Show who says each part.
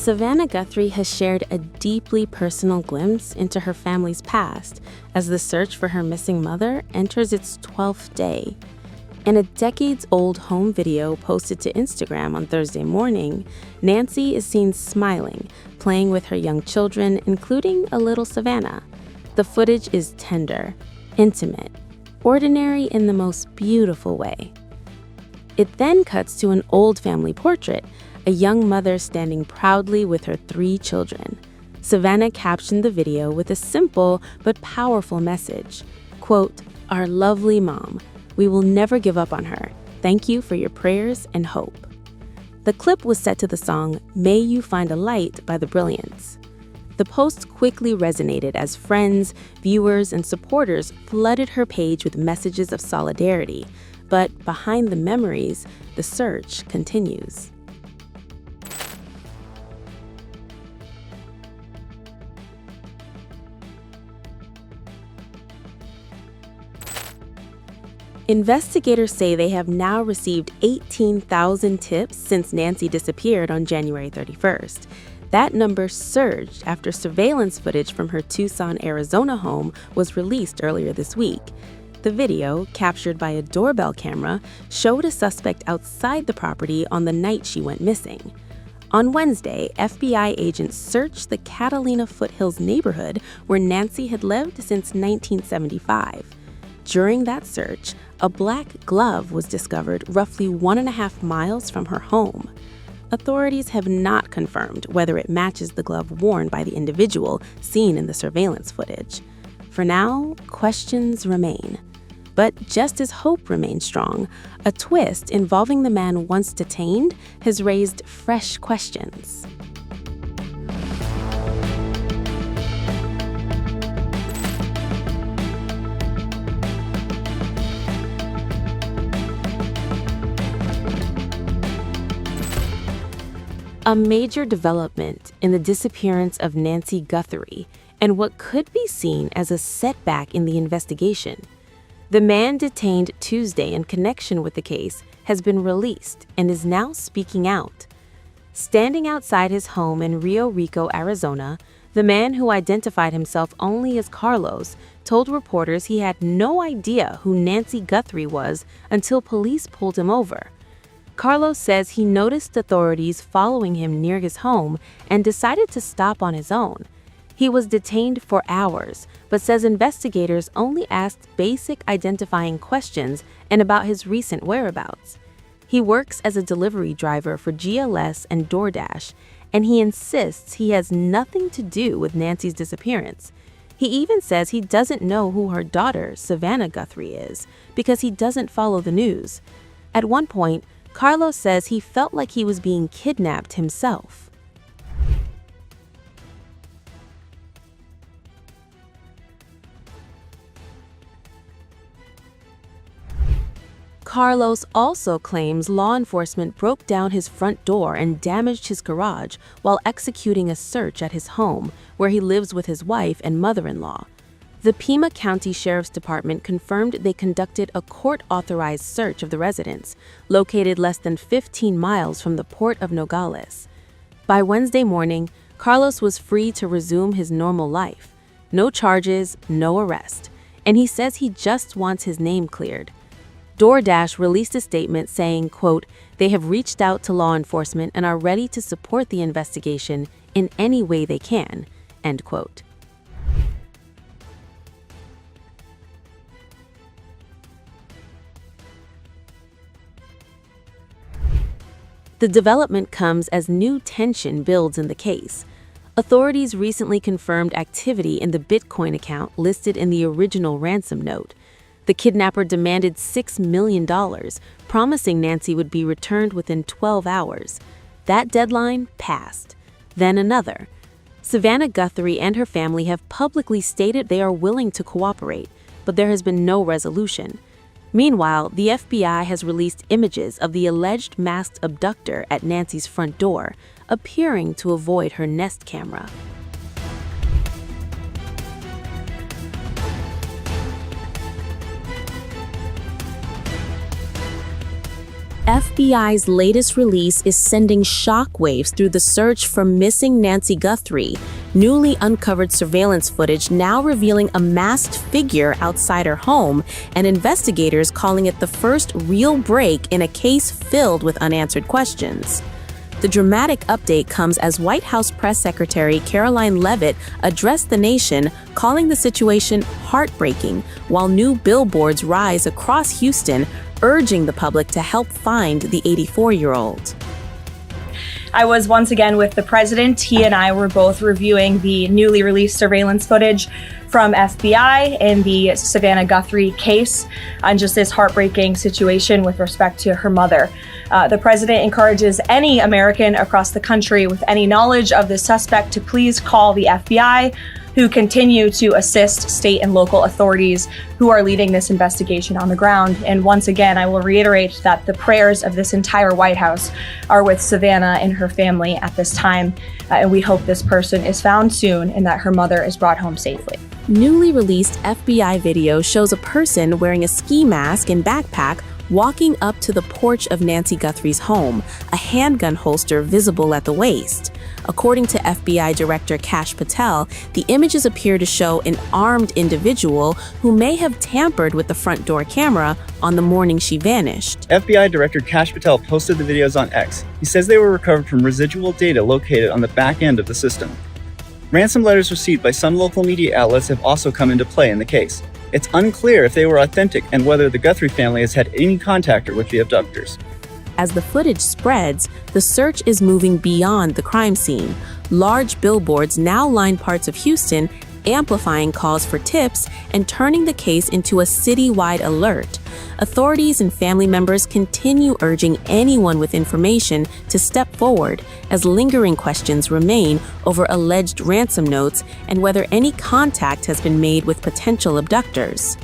Speaker 1: Savannah Guthrie has shared a deeply personal glimpse into her family's past as the search for her missing mother enters its 12th day. In a decades-old home video posted to Instagram on Thursday morning, Nancy is seen smiling, playing with her young children, including a little Savannah. The footage is tender, intimate, ordinary in the most beautiful way. It then cuts to an old family portrait, a young mother standing proudly with her 3 children. Savannah captioned the video with a simple but powerful message. Quote, "Our lovely mom. We will never give up on her. Thank you for your prayers and hope." The clip was set to the song May You Find a Light by The Brilliants. The post quickly resonated as friends, viewers, and supporters flooded her page with messages of solidarity. But behind the memories, the search continues. Investigators say they have now received 18,000 tips since Nancy disappeared on January 31st. That number surged after surveillance footage from her Tucson, Arizona home was released earlier this week. The video, captured by a doorbell camera, showed a suspect outside the property on the night she went missing. On Wednesday, FBI agents searched the Catalina Foothills neighborhood where Nancy had lived since 1975. During that search, a black glove was discovered roughly 1.5 miles from her home. Authorities have not confirmed whether it matches the glove worn by the individual seen in the surveillance footage. For now, questions remain. But just as hope remains strong, a twist involving the man once detained has raised fresh questions. A major development in the disappearance of Nancy Guthrie and what could be seen as a setback in the investigation. The man detained Tuesday in connection with the case has been released and is now speaking out. Standing outside his home in Rio Rico, Arizona, the man, who identified himself only as Carlos, told reporters he had no idea who Nancy Guthrie was until police pulled him over. Carlos says he noticed authorities following him near his home and decided to stop on his own. He was detained for hours, but says investigators only asked basic identifying questions and about his recent whereabouts. He works as a delivery driver for GLS and DoorDash, and he insists he has nothing to do with Nancy's disappearance. He even says he doesn't know who her daughter, Savannah Guthrie, is because he doesn't follow the news. At one point, Carlos says he felt like he was being kidnapped himself. Carlos also claims law enforcement broke down his front door and damaged his garage while executing a search at his home, where he lives with his wife and mother-in-law. The Pima County Sheriff's Department confirmed they conducted a court-authorized search of the residence, located less than 15 miles from the port of Nogales. By Wednesday morning, Carlos was free to resume his normal life. No charges, no arrest. And he says he just wants his name cleared. DoorDash released a statement saying, quote, "They have reached out to law enforcement and are ready to support the investigation in any way they can," end quote. The development comes as new tension builds in the case. Authorities recently confirmed activity in the Bitcoin account listed in the original ransom note. The kidnapper demanded $6 million, promising Nancy would be returned within 12 hours. That deadline passed. Then another. Savannah Guthrie and her family have publicly stated they are willing to cooperate, but there has been no resolution. Meanwhile, the FBI has released images of the alleged masked abductor at Nancy's front door, appearing to avoid her Nest camera. FBI's latest release is sending shockwaves through the search for missing Nancy Guthrie. Newly uncovered surveillance footage now revealing a masked figure outside her home, and investigators calling it the first real break in a case filled with unanswered questions. The dramatic update comes as White House Press Secretary Caroline Leavitt addressed the nation, calling the situation heartbreaking, while new billboards rise across Houston, urging the public to help find the 84-year-old.
Speaker 2: I was once again with the president. He and I were both reviewing the newly released surveillance footage from FBI in the Savannah Guthrie case on just this heartbreaking situation with respect to her mother. The president encourages any American across the country with any knowledge of the suspect to please call the FBI, who continue to assist state and local authorities who are leading this investigation on the ground. And once again, I will reiterate that the prayers of this entire White House are with Savannah and her family at this time. And we hope this person is found soon and that her mother is brought home safely.
Speaker 1: Newly released FBI video shows a person wearing a ski mask and backpack walking up to the porch of Nancy Guthrie's home, a handgun holster visible at the waist. According to FBI Director Kash Patel, the images appear to show an armed individual who may have tampered with the front door camera on the morning she vanished.
Speaker 3: FBI Director Kash Patel posted the videos on X. He says they were recovered from residual data located on the back end of the system. Ransom letters received by some local media outlets have also come into play in the case. It's unclear if they were authentic and whether the Guthrie family has had any contact with the abductors.
Speaker 1: As the footage spreads, the search is moving beyond the crime scene. Large billboards now line parts of Houston, amplifying calls for tips and turning the case into a citywide alert. Authorities and family members continue urging anyone with information to step forward, as lingering questions remain over alleged ransom notes and whether any contact has been made with potential abductors.